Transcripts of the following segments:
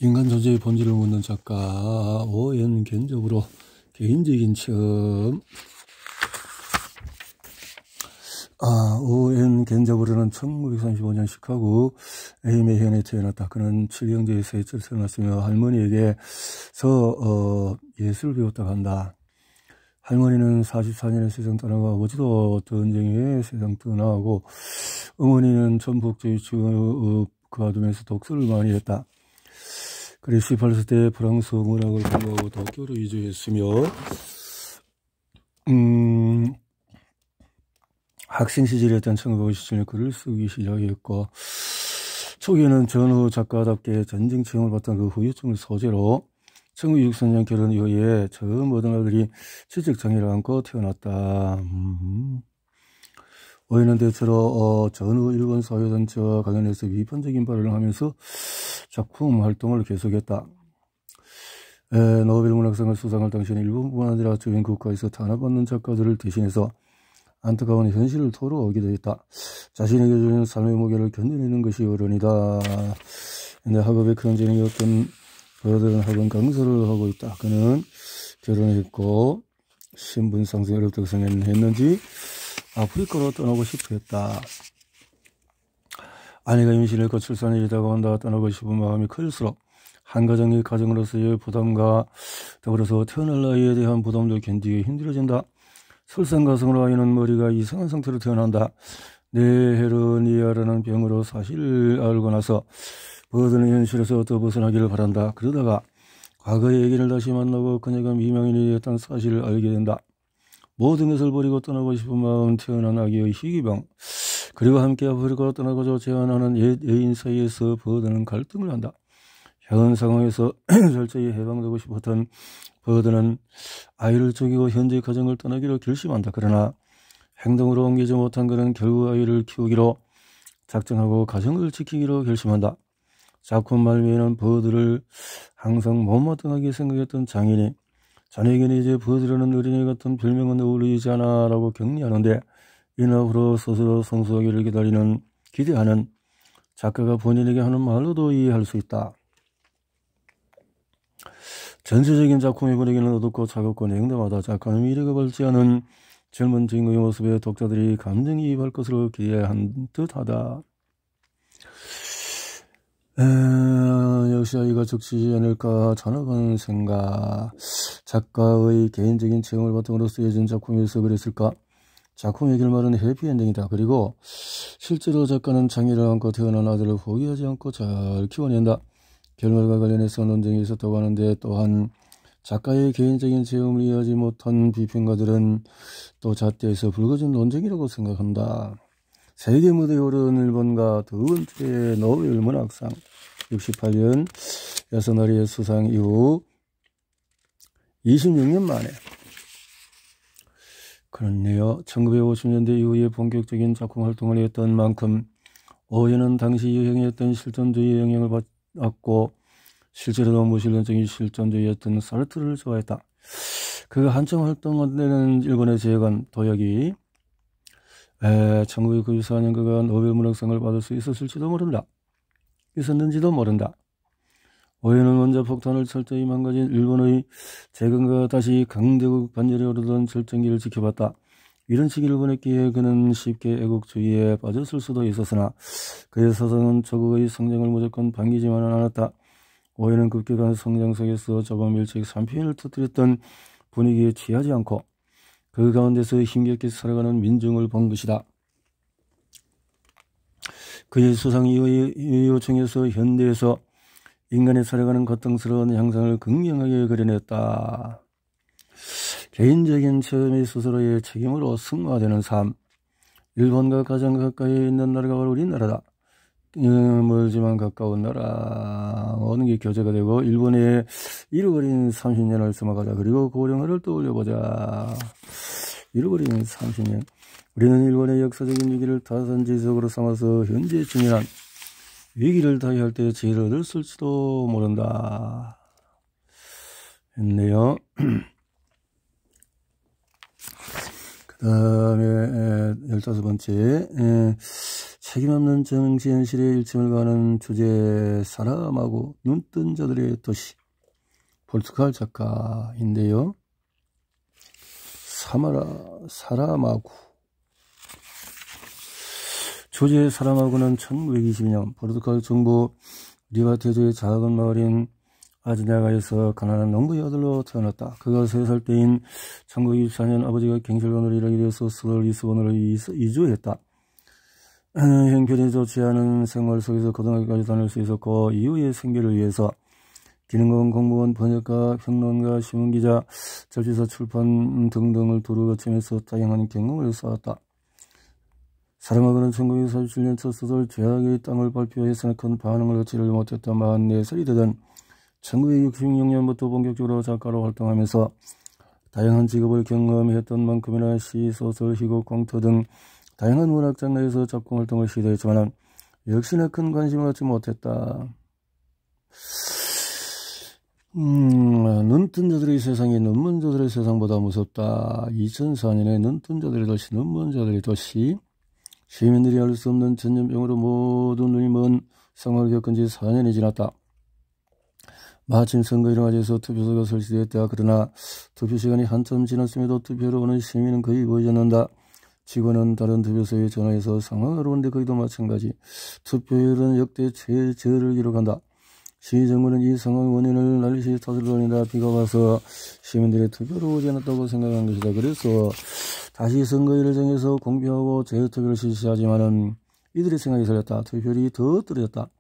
인간 존재의 본질을 묻는 작가 오엔 견적으로 개인적인 체험. 오엔 견적으로는 1935년 시카고 에이메현에 태어났다. 그는 7형제의 셋째로 태어났으며 할머니에게서 예술을 배웠다고 한다. 할머니는 44년에 세상 떠나고 아버지도 전쟁에 세상 떠나고 어머니는 전복주의 그아두면서 독서를 많이 했다. 그리고 18세 때 프랑스 문학을 공부하고 도쿄로 이주했으며 학생 시절이었던 1957년 글을 쓰기 시작했고 초기에는 전후 작가답게 전쟁 체험을 받던 그 후유증을 소재로 1963년 결혼 이후에 처음 모든 아들이 지적장애를 안고 태어났다. 오해는 대체로 전후 일본 사회단체와 관련해서 비판적인 발언을 하면서 작품 활동을 계속했다. 노벨 문학상을 수상할 당시에는 일본뿐만 아니라 주변 국가에서 탄압받는 작가들을 대신해서 안타까운 현실을 토로하기도 했다. 자신에게 주는 삶의 무게를 견뎌내는 것이 어른이다. 근데 학업에 그런 재능이 없던 그들은 학원 강사를 하고 있다. 그는 결혼했고 신분 상승이 어렵다고 생각했는지 아프리카로 떠나고 싶어 했다. 아내가 임신했고 출산이 다가온다. 떠나고 싶은 마음이 클수록 한 가정의 가정으로서의 부담과 더불어서 태어날 나이에 대한 부담도 견디기 힘들어진다. 설상가성으로 아이는 머리가 이상한 상태로 태어난다. 네헤르니아라는 병으로 사실을 알고 나서 버드는 현실에서 더 벗어나기를 바란다. 그러다가 과거의 애기를 다시 만나고 그녀가 미망인이 되었다는 사실을 알게 된다. 모든 것을 버리고 떠나고 싶은 마음, 태어난 아기의 희귀병, 그리고 함께 아프리카로 떠나고자 제안하는 옛 애인 사이에서 버드는 갈등을 한다. 현 상황에서 철저히 해방되고 싶었던 버드는 아이를 죽이고 현재 가정을 떠나기로 결심한다. 그러나 행동으로 옮기지 못한 그는 결국 아이를 키우기로 작정하고 가정을 지키기로 결심한다. 작품 말미에는 버드를 항상 못마땅하게 생각했던 장인이 자네에게는 이제 버드라는 어린애 같은 별명은 어울리지 않아 라고 격려하는데 이는 앞으로 스스로 성숙하기를 기대하는 작가가 본인에게 하는 말로도 이해할 수 있다. 전체적인 작품의 분위기는 어둡고 차갑고 냉담하다. 작가는 미래가 밝지 않은 젊은 주인공의 모습에 독자들이 감정이입할 것으로 기대한 듯하다. 역시 아이가 적시지 않을까 전화가는 생각. 작가의 개인적인 체험을 바탕으로 쓰여진 작품에서 그랬을까? 작품의 결말은 해피엔딩이다. 그리고 실제로 작가는 장애를 안고 태어난 아들을 포기하지 않고 잘 키워낸다. 결말과 관련해서 논쟁이 있었다고 하는데 또한 작가의 개인적인 체험을 이해하지 못한 비평가들은 또 잣대에서 불거진 논쟁이라고 생각한다. 세계 무대에 오른 일본과 두 번째 노벨 문학상 68년 야스나리의 수상 이후 26년 만에 그렇네요. 1950년대 이후에 본격적인 작품 활동을 했던 만큼 오해는 당시 유행했던 실존주의의 영향을 받았고 실제로도 무실론적인 실존주의였던 사르트르를 좋아했다. 그가 한참 활동할 때는 일본의 재간 도약이 1994년 그가 노벨 문학상을 받을 수 있었는지도 모른다. 오해는 원자 폭탄을 철저히 망가진 일본의 재건과 다시 강대국 반열에 오르던 절정기를 지켜봤다. 이런 시기를 보냈기에 그는 쉽게 애국주의에 빠졌을 수도 있었으나 그의 사상은 조국의 성장을 무조건 반기지만은 않았다. 오해는 급격한 성장 속에서 조금 일찍 산편을 터뜨렸던 분위기에 취하지 않고 그 가운데서 힘겹게 살아가는 민중을 본 것이다. 그의 수상 이후의 요청에서 현대에서 인간이 살아가는 고통스러운 형상을 극명하게 그려냈다. 개인적인 체험이 스스로의 책임으로 승화되는 삶. 일본과 가장 가까이 있는 나라가 바로 우리나라다. 멀지만 가까운 나라. 모든 게 교제가 되고 일본의 잃어버린 30년을 스마가자. 그리고 고령화를 떠올려보자. 잃어버린 30년. 우리는 일본의 역사적인 위기를 타산지석으로 삼아서 현재 중요한 위기를 타개할 때 지혜를 얻었을지도 모른다. 했네요. 그 다음에 15번째 책임없는 정치 현실에 일침을 가하는 주제 사람하고 눈뜬 자들의 도시. 포르투갈 작가인데요. 사람하고. 주제 사람하고는 1922년 포르투갈 정부 리바테주의 작은 마을인 아지나가에서 가난한 농부의 아들로 태어났다. 그가 3살 때인 1924년 아버지가 경찰관으로 일하게 되어서 서울 리스본으로 이주했다. 형편이 좋지 않은 생활 속에서 고등학교까지 다닐 수 있었고 이후의 생계를 위해서 기능공, 공무원, 번역가, 평론가, 신문기자, 잡지사 출판 등등을 두루 거치면서 다양한 경험을 쌓았다. 사람하고는 1947년 첫 소설 죄악의 땅을 발표해서는 큰 반응을 얻지를 못했던 44살이 되던 1966년부터 본격적으로 작가로 활동하면서 다양한 직업을 경험했던 만큼이나 시, 소설, 희곡, 공터 등 다양한 문학 장르에서 작품 활동을 시도했지만 역시나 큰 관심을 얻지 못했다. 눈뜬 자들의 세상이 눈먼 자들의 세상보다 무섭다. 2004년에 눈뜬 자들의 도시, 눈먼 자들의 도시. 시민들이 알 수 없는 전염병으로 모든 눈이 먼 상황을 겪은 지 4년이 지났다. 마침 선거일을 맞이해서 투표소가 설치되었다. 그러나 투표시간이 한참 지났음에도 투표로 오는 시민은 거의 보이지 않는다. 직원은 다른 투표소에 전화해서 상황을 알아보는데 거기도 마찬가지. 투표율은 역대 최저를 기록한다. 시정부는 이 상황의 원인을 날씨 탓을 돌린다. 비가 와서 시민들의 투표로 오지 않았다고 생각한 것이다. 그래서 다시 선거일을 정해서 공표하고 재투표를 실시하지만은 이들의 생각이 틀렸다. 투표율이 더 떨어졌다.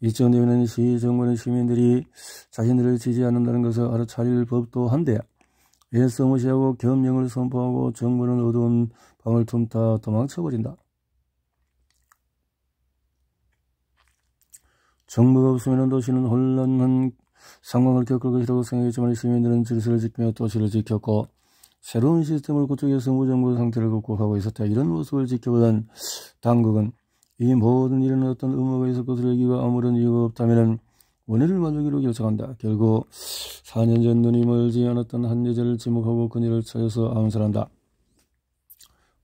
이쯤 되면 시정부는 시민들이 자신들을 지지 않는다는 것을 알아차릴 법도 한데 애써 무시하고 겸영을 선포하고 정부는 어두운 방을 틈타 도망쳐버린다. 정부가 없으면 도시는 혼란한 상황을 겪을 것이라고 생각했지만 시민들은 질서를 지키며 도시를 지켰고 새로운 시스템을 구축해서 무정부 상태를 극복하고 있었다. 이런 모습을 지켜보던 당국은 이 모든 일은 어떤 음모가 있을 것을 여기가 아무런 이유가 없다면 원인을 만들기로 결정한다. 결국 4년 전 눈이 멀지 않았던 한 여자를 지목하고 그녀를 찾아서 암살한다.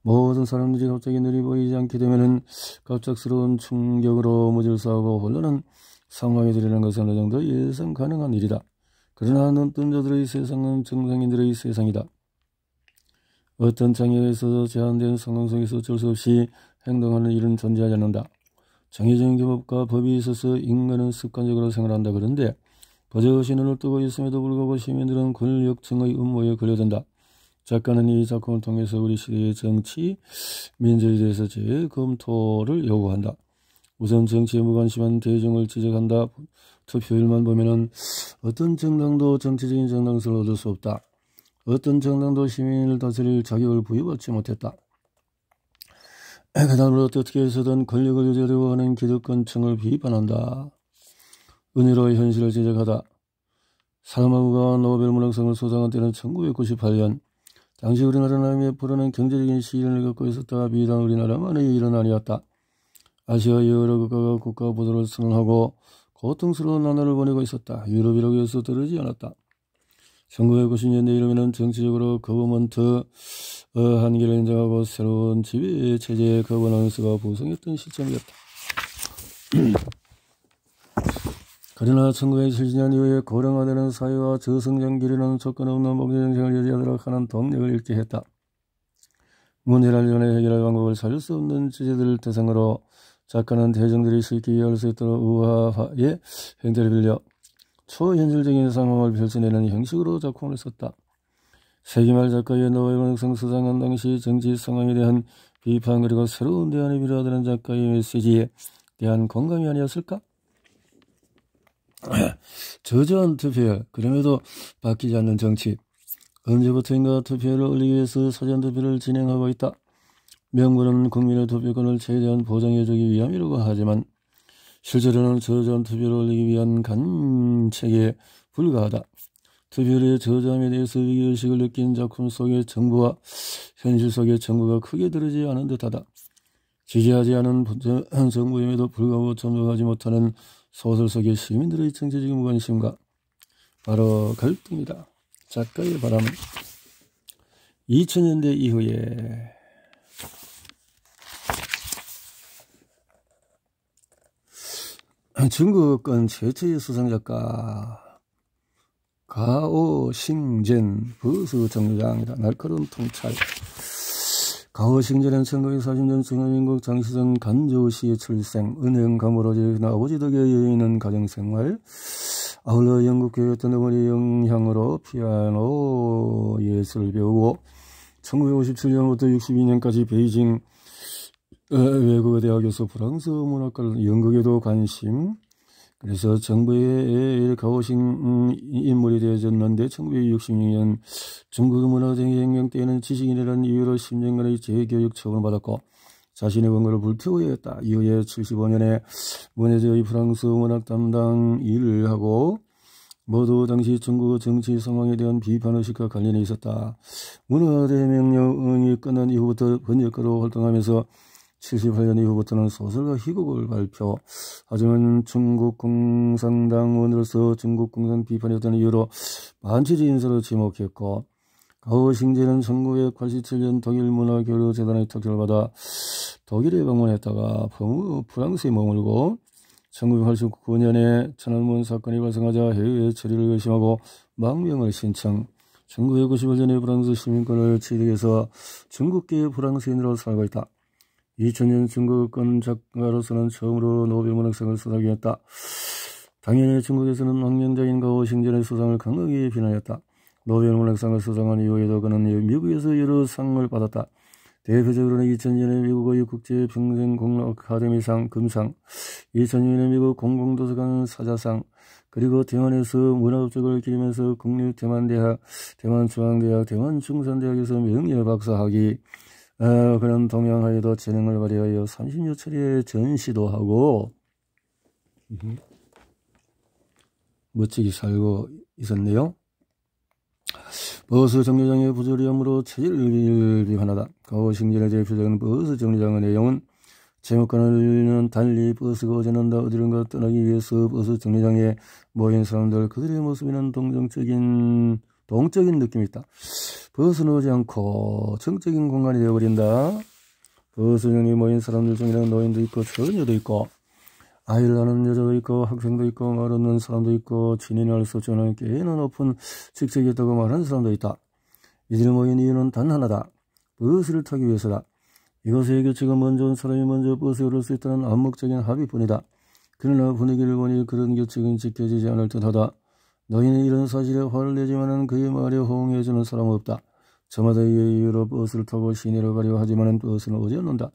모든 사람들이 갑자기 눈이 보이지 않게 되면 갑작스러운 충격으로 무질서하고 혼란한 상황에 들이는 것은 어느 정도 예상 가능한 일이다. 그러나 눈뜬 자들의 세상은 정상인들의 세상이다. 어떤 장애가 있어서 제한된 상황 속에서 어쩔 수 없이 행동하는 일은 존재하지 않는다. 정해진 규범과 법이 있어서 인간은 습관적으로 생활한다. 그런데 버젓이 눈을 뜨고 있음에도 불구하고 시민들은 권력층의 음모에 걸려든다. 작가는 이 작품을 통해서 우리 시대의 정치, 민주에 대해서 재검토를 요구한다. 우선 정치에 무관심한 대중을 지적한다. 투표율만 보면은 어떤 정당도 정치적인 정당성을 얻을 수 없다. 어떤 정당도 시민을 다스릴 자격을 부여받지 못했다. 그 다음으로 어떻게 해서든 권력을 유지하려고 하는 기득권층을 비판한다. 은혜로의 현실을 지적하다. 사람하고가 노벨 문학상을 수상한 때는 1998년. 당시 우리나라 IMF로는 경제적인 시련을 겪고 있었다. 비단 우리나라만의 일은 아니었다. 아시아 여러 국가가 국가 보도를 선언하고 고통스러운 나날을 보내고 있었다. 유럽이라고 해서 다르지 않았다. 1990년대 이르면 정치적으로 거버먼트 한계를 인정하고 새로운 지배체제의 거버넌스가 부성했던 시점이었다. 그러나 1970년 이후에 고령화되는 사회와 저성장 기류는 조건 없는 목재정책을 유지하도록 하는 동력을 잃게 했다. 문제를 전에 해결할 방법을 찾을 수 없는 주제들을 대상으로 작가는 대중들이 쉽게 이해할 수 있도록 우화의 행태를 빌려 초현실적인 상황을 펼쳐내는 형식으로 작품을 썼다. 세기말 작가의 노벨 문학상 수상한 당시 정치 상황에 대한 비판 그리고 새로운 대안이 필요하다는 작가의 메시지에 대한 공감이 아니었을까? 저조한 투표율, 그럼에도 바뀌지 않는 정치. 언제부터인가 투표율을 올리기 위해서 사전투표를 진행하고 있다. 명분은 국민의 투표권을 최대한 보장해주기 위함이라고 하지만 실제로는 저조한 투표를 올리기 위한 간책에 불과하다. 투표율의 저조함에 대해서 위기의식을 느낀 작품 속의 정부와 현실 속의 정부가 크게 다르지 않은 듯하다. 지지하지 않은 정부임에도 불구하고 점령하지 못하는 소설 속의 시민들의 정치적인 무관심과 바로 갈등이다. 작가의 바람은 2000년대 이후에 중국권 최초의 수상작가 가오싱젠 버스정류장이다. 날카로운 통찰. 가오싱젠은 1940년 중화민국 장시성 간조시의 출생, 은행가무로 지은 아버지 덕에 여인은 가정생활, 아울러 영국 교육했던 어머니 영향으로 피아노 예술을 배우고 1957년부터 62년까지 베이징 외국어대학에서 프랑스 문학과를 연극에도 관심. 그래서 정부의 가오싱 인물이 되어졌는데 1966년 중국 문화대혁명 때에는 지식인이라는 이유로 10년간의 재교육 처분을 받았고 자신의 원고를 불태워야 했다. 이후에 75년에 문해제의 프랑스 문학 담당 일을 하고 모두 당시 중국 정치 상황에 대한 비판의식과 관련이 있었다. 문화대혁명이 끝난 이후부터 번역가로 활동하면서 78년 이후부터는 소설과 희곡을 발표. 하지만 중국 공산당원으로서 중국 공산 비판이었던 이유로 반치지 인사로 지목했고, 가오싱제는 1987년 독일 문화교류재단의 특혜를 받아 독일에 방문했다가 프랑스에 머물고 1989년에 천안문 사건이 발생하자 해외 처리를 의심하고 망명을 신청. 1991년에 프랑스 시민권을 취득해서 중국계 프랑스인으로 살고 있다. 2000년 중국권 작가로서는 처음으로 노벨문학상을 수상하게 했다. 당연히 중국에서는 망명자인 가오싱젠의 수상을 강하게 비난했다. 노벨문학상을 수상한 이후에도 그는 미국에서 여러 상을 받았다. 대표적으로는 2000년에 미국의 국제평생공로 아카데미상 금상, 2002년에 미국 공공도서관 사자상, 그리고 대만에서 문화업적을 기리면서 국립대만대학, 대만중앙대학, 대만중산대학에서 명예박사학위, 그는 동양화에도 재능을 발휘하여 30여 차례 전시도 하고 멋지게 살고 있었네요. 버스 정류장의 부조리함으로 체질을 비판하다. 가오싱젠의 대표적인 버스 정류장의 내용은 제목과는 달리 버스가 어제는다 어디론가 떠나기 위해서 버스 정류장에 모인 사람들, 그들의 모습에는 동적인 느낌이 있다. 버스는 오지 않고 정적인 공간이 되어버린다. 버스 정류장에 모인 사람들 중에는 노인도 있고 처녀도 있고 아이를 낳는 여자도 있고 학생도 있고 말 없는 사람도 있고 진인이 알 수 없지 않은 꽤나 높은 직책이 있다고 말하는 사람도 있다. 이들이 모인 이유는 단 하나다. 버스를 타기 위해서다. 이것의 규칙은 먼저 온 사람이 먼저 버스에 오를 수 있다는 암묵적인 합의뿐이다. 그러나 분위기를 보니 그런 규칙은 지켜지지 않을 듯하다. 너희는 이런 사실에 화를 내지만은 그의 말에 호응해주는 사람은 없다. 저마다 이 이유로 버스를 타고 시내를 가려 하지만은 버스는 오지 않는다.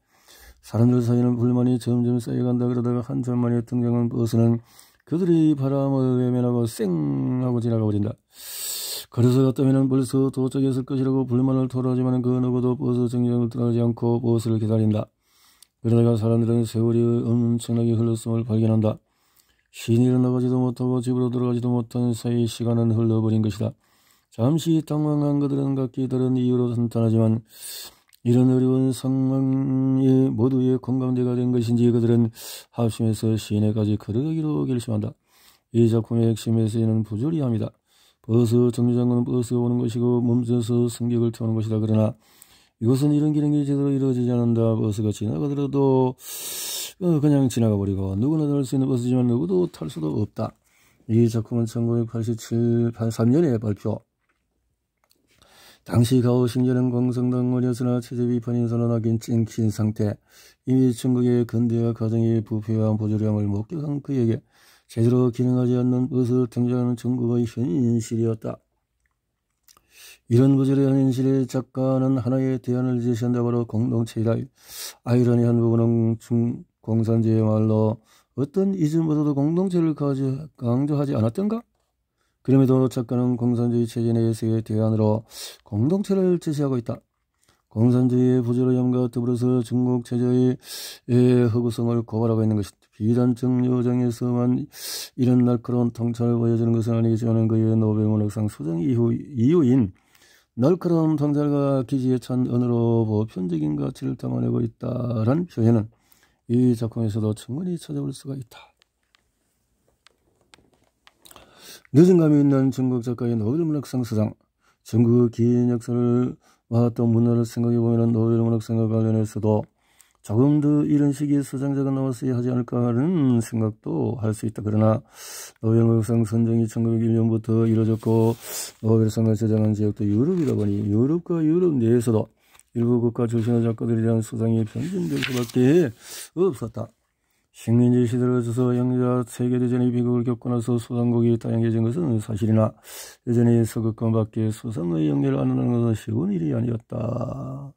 사람들 사이에는 불만이 점점 쌓여간다. 그러다가 한참 만에 등장한 버스는 그들의 바람을 외면하고 쌩 하고 지나가 버린다. 그래서 갔다면 벌써 도착했을 것이라고 불만을 토로하지만 그 누구도 버스 정류장을 떠나지 않고 버스를 기다린다. 그러다가 사람들은 세월이 엄청나게 흘렀음을 발견한다. 시내로 나가지도 못하고 집으로 들어가지도 못한 사이 시간은 흘러버린 것이다. 잠시 당황한 그들은 각기 다른 이유로 탄탄하지만 이런 어려운 상황이 모두의 공감대가 된 것인지 그들은 합심해서 시내까지 걸어가기로 결심한다. 이 작품의 핵심 메시지는 부조리함이다. 버스 정류장은 버스가 오는 것이고 멈춰서 승객을 태우는 것이다. 그러나 이것은 이런 기능이 제대로 이루어지지 않는다. 버스가 지나가더라도 그냥 지나가 버리고 누구나 탈 수 있는 버스지만 누구도 탈 수도 없다. 이 작품은 1983년에 발표. 당시 가오싱젠은 공산당원이었으나 체제 비판인 선언하긴 찡킨 상태. 이미 중국의 근대화 가정이 부패와 부조리함을 목격한 그에게 제대로 기능하지 않는 버스 등장하는 중국의 현실이었다. 이런 부조리한 현실의 작가는 하나의 대안을 제시한다. 바로 공동체이다. 아이러니한 부분은 공산주의의 말로 어떤 이전보다도 공동체를 강조하지 않았던가? 그럼에도 작가는 공산주의 체제 내에서의 대안으로 공동체를 제시하고 있다. 공산주의의 부조리함과 더불어서 중국 체제의 허구성을 고발하고 있는 것이다. 비단 정류장에서만 이런 날카로운 통찰을 보여주는 것은 아니겠지만 그의 노벨문학상 수상 이유인 날카로운 통찰과 기지에 찬 언어로 보편적인 가치를 담아내고 있다란 표현은 이 작품에서도 충분히 찾아볼 수가 있다. 늦은 감이 있는 중국 작가의 노벨문학상 수상. 중국의 긴 역사를 또 문화를 생각해보면 노벨문학상과 관련해서도 조금 더 이런 시기에 수상자가 나왔어야 하지 않을까 하는 생각도 할 수 있다. 그러나 노벨문학상 선정이 1901년부터 이루어졌고 노벨상을 제정한 지역도 유럽이다 보니 유럽과 유럽 내에서도 일부 국가 출신의 작가들에 대한 수상이 편중될 수밖에 없었다. 식민지 시대를 거쳐서 영자 세계대전의 비극을 겪고 나서 수상국이 다양해진 것은 사실이나 여전히 서극권 밖에 수상의 영예를 안는 것은 쉬운 일이 아니었다.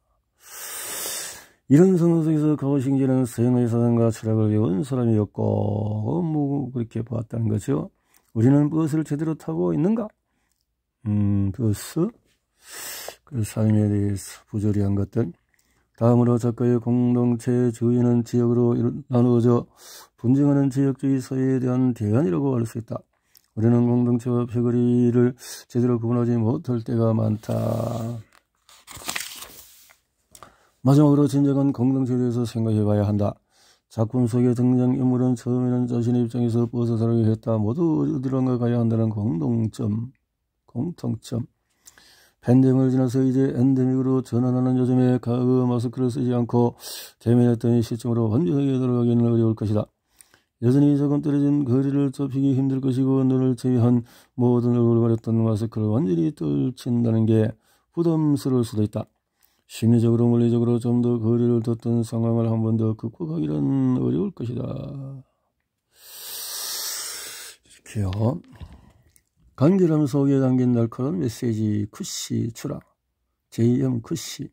이런 상황 속에서 가오싱제는 서양의 사상과 철학을 배운 사람이었고 그렇게 보았다는 거죠. 우리는 버스를 제대로 타고 있는가? 버스? 그 삶에 대해서 부조리한 것들. 다음으로 작가의 공동체 주의는 지역으로 나누어져 분쟁하는 지역주의 사회에 대한 대안이라고 할 수 있다. 우리는 공동체와 패거리를 제대로 구분하지 못할 때가 많다. 마지막으로 진정한 공동체에 대해서 생각해 봐야 한다. 작품 속의 등장인물은 처음에는 자신의 입장에서 버스사를 했다. 모두 어디론가 가야 한다는 공통점. 팬데믹을 지나서 이제 엔데믹으로 전환하는 요즘에 과거 마스크를 쓰지 않고 대면했던 시점으로 완전하게 돌아가기는 어려울 것이다. 여전히 조금 떨어진 거리를 좁히기 힘들 것이고 눈을 제외한 모든 얼굴을 가렸던 마스크를 완전히 떨친다는 게 부담스러울 수도 있다. 심리적으로 물리적으로 좀 더 거리를 뒀던 상황을 한 번 더 극복하기는 어려울 것이다. 이렇게요. 간결함 속에 담긴 날카로운 메시지 쿠시 출하 J.M. 쿠시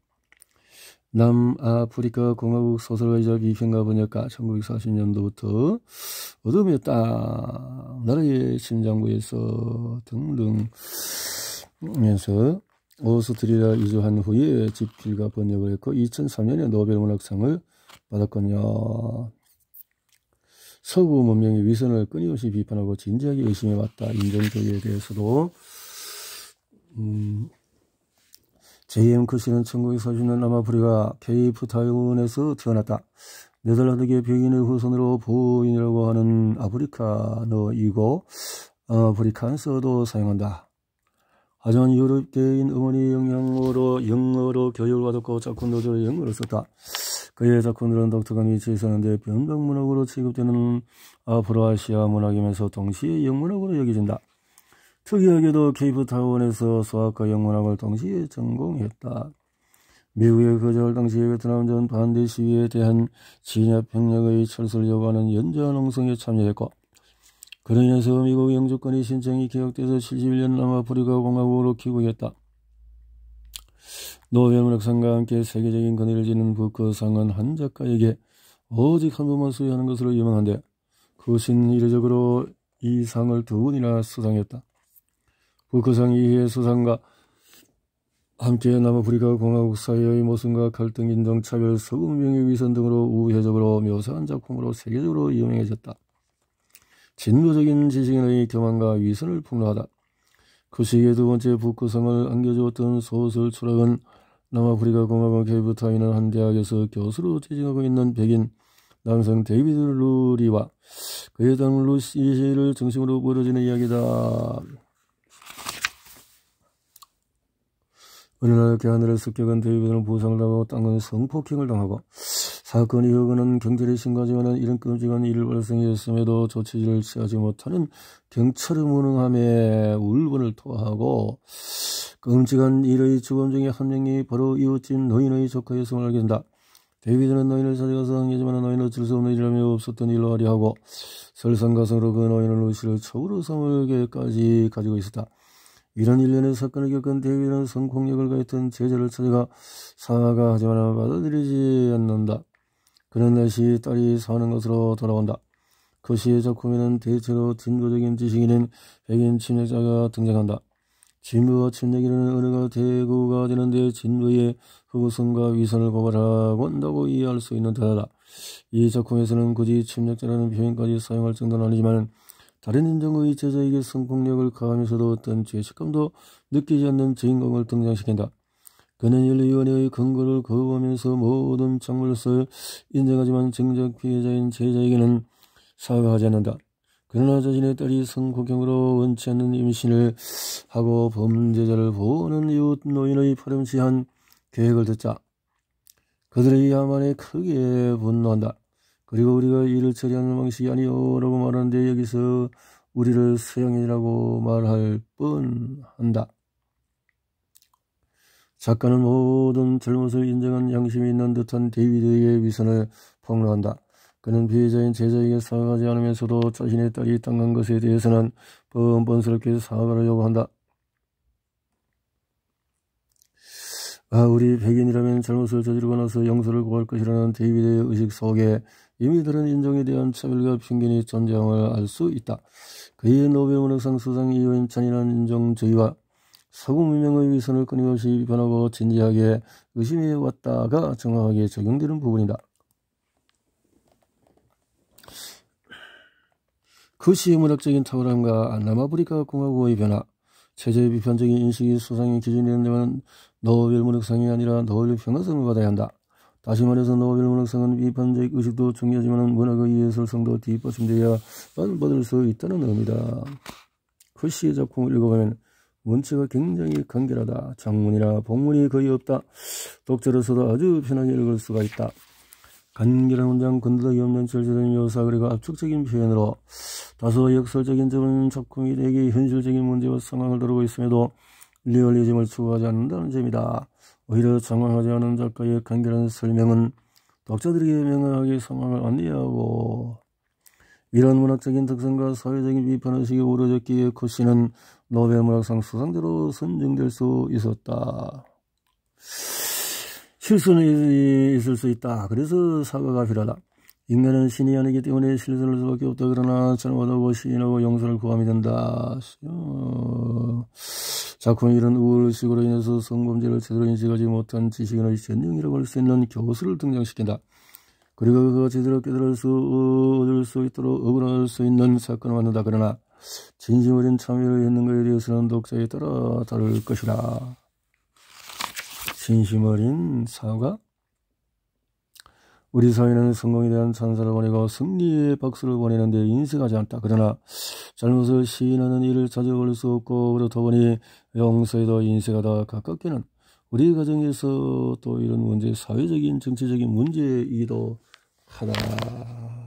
남아프리카 공화국 소설가이자 비평가 번역가 1940년도부터 어둠의 땅 나라의 심장부에서 등등 하면서 오스트리아 이주한 후에 집필과 번역을 했고 2003년에 노벨문학상을 받았거든요. 서구 문명의 위선을 끊임없이 비판하고 진지하게 의심해왔다. 인종주의에 대해서도. J.M. 쿠시는 1940년 남아프리카 케이프타운에서 태어났다. 네덜란드계 백인의 후손으로 보인이라고 하는 아프리카너이고 아프리칸서도 사용한다. 하지만 유럽계인 어머니 영향으로 영어로 교육을 받았고 작품도 주로 영어를 썼다. 그의 작품들은 독특한 위치에 있었는데 변방문학으로 취급되는 아프로아시아 문학이면서 동시에 영문학으로 여겨진다. 특이하게도 케이프타운에서 수학과 영문학을 동시에 전공했다. 미국의 거절 당시의 베트남전 반대 시위에 대한 진압 병력의 철수를 요구하는 연좌농성에 참여했고 그로 인해서 미국 영주권의 신청이 개혁돼서 71년 남아프리카 공화국으로 귀국했다. 노벨문학상과 함께 세계적인 권위를 지닌 부커상은 한 작가에게 오직 한 번만 수여하는 것으로 유명한데 그것은 이례적으로 이 상을 두 번이나 수상했다. 부커상 이후의 수상과 함께 남아프리카 공화국 사회의 모순과 갈등, 인종차별, 서구문명의 위선 등으로 우회적으로 묘사한 작품으로 세계적으로 유명해졌다. 진보적인 지식인의 교만과 위선을 폭로하다. 그 시기의 두 번째 부커상을 안겨주었던 소설 출학은 남아프리카 공화국 케이프타운의 한 대학에서 교수로 재직하고 있는 백인 남성 데이비드 루리와 그의 당 루시를 중심으로 벌어지는 이야기다. 어느 날 그 하늘을 습격한 데이비드는 부상을 당하고 땅은 성폭행을 당하고 사건 이후 그는 경찰에 신고하지만 이런 끔찍한 일을 발생했음에도 조치를 취하지 못하는 경찰의 무능함에 울분을 토하고 끔찍한 일의 주범 중에 한 명이 바로 이웃집 노인의 조카였음을 알게 된다. 데이비드는 노인을 찾아가서 항의하지만 노인은 어쩔 수 없는 일이라며 없었던 일로 하려 하고 설상가상으로 그 노인은 루시를 첩으로 삼을 계획까지 가지고 있었다. 이런 일련의 사건을 겪은 데이비드는 성폭력을 가했던 제자를 찾아가 사과하지만 받아들이지 않는다. 그는 다시 딸이 사는 것으로 돌아온다. 그 시의 작품에는 대체로 진보적인 지식인인 백인 침략자가 등장한다. 진보와 침략이라는 언어가 대구가 되는데 진보의 흑우성과 위선을 고발하고 한다고 이해할 수 있는 듯하다. 이 작품에서는 굳이 침략자라는 표현까지 사용할 정도는 아니지만 다른 인종의 제자에게 성폭력을 가하면서도 어떤 죄책감도 느끼지 않는 주인공을 등장시킨다. 그는 윤리위원회의 근거를 거부하면서 모든 작물로서 인정하지만 정작 피해자인 제자에게는 사과하지 않는다. 그러나 자신의 딸이 성폭행으로 원치 않는 임신을 하고 범죄자를 보호하는 이웃 노인의 파렴치한 계획을 듣자 그들의 야만에 크게 분노한다. 그리고 우리가 이를 처리하는 방식이 아니오라고 말하는데 여기서 우리를 서양인이라고 말할 뻔한다. 작가는 모든 잘못을 인정한 양심이 있는 듯한 데이비드의 위선을 폭로한다. 그는 피해자인 제자에게 사과하지 않으면서도 자신의 딸이 당한 것에 대해서는 뻔뻔스럽게 사과를 요구한다. 우리 백인이라면 잘못을 저지르고 나서 용서를 구할 것이라는 데이비드의 의식 속에 이미 다른 인종에 대한 차별과 편견이 존재함을 알 수 있다. 그의 노벨문학상 수상 이후인 잔인한 인종주의와 서구문명의 위선을 끊임없이 비판하고 진지하게 의심해 왔다가 정확하게 적용되는 부분이다. 그 시의 문학적인 탁월함과 남아프리카 공화국의 변화, 체제의 비판적인 인식이 수상의 기준이 된다면 노벨 문학상이 아니라 노벨 평화상을 받아야 한다. 다시 말해서 노벨 문학상은 비판적 의식도 중요하지만 문학의 예술성도 뒷받침되어야만 받을 수 있다는 의미다. 그 시의 작품을 읽어보면 문체가 굉장히 간결하다. 장문이나 복문이 거의 없다. 독자로서도 아주 편하게 읽을 수가 있다. 간결한 문장, 건드덕이 없는 절제된 묘사, 그리고 압축적인 표현으로 다소 역설적인 점은 작품이 되게 현실적인 문제와 상황을 다루고 있음에도 리얼리즘을 추구하지 않는다는 점이다. 오히려 장황하지 않은 작가의 간결한 설명은 독자들에게 명확하게 상황을 안내하고 이런 문학적인 특성과 사회적인 비판의식이 우러졌기에 코시는 노벨 문학상 수상자로 선정될 수 있었다. 실수는 있을 수 있다. 그래서 사과가 필요하다. 인간은 신이 아니기 때문에 실수를 할 수밖에 없다. 그러나 잘못하고 시인하고 용서를 구하면 된다. 작품은 이런 우월의식으로 인해서 성범죄를 제대로 인식하지 못한 지식인의 전형이라고 할 수 있는 교수를 등장시킨다. 그리고 그가 제대로 깨달을 얻을 수 있도록 억울할 수 있는 사건을 만든다. 그러나 진심 어린 참여를 했는가에 대해서는 독자에 따라 다를 것이다. 진심 어린 사과? 우리 사회는 성공에 대한 찬사를 보내고 승리의 박수를 보내는데 인색하지 않다. 그러나 잘못을 시인하는 일을 찾아볼 수 없고 그렇다 보니 용서에도 인색하다. 가깝게는 우리 가정에서 또 이런 문제, 사회적인 정치적인 문제이기도 하다.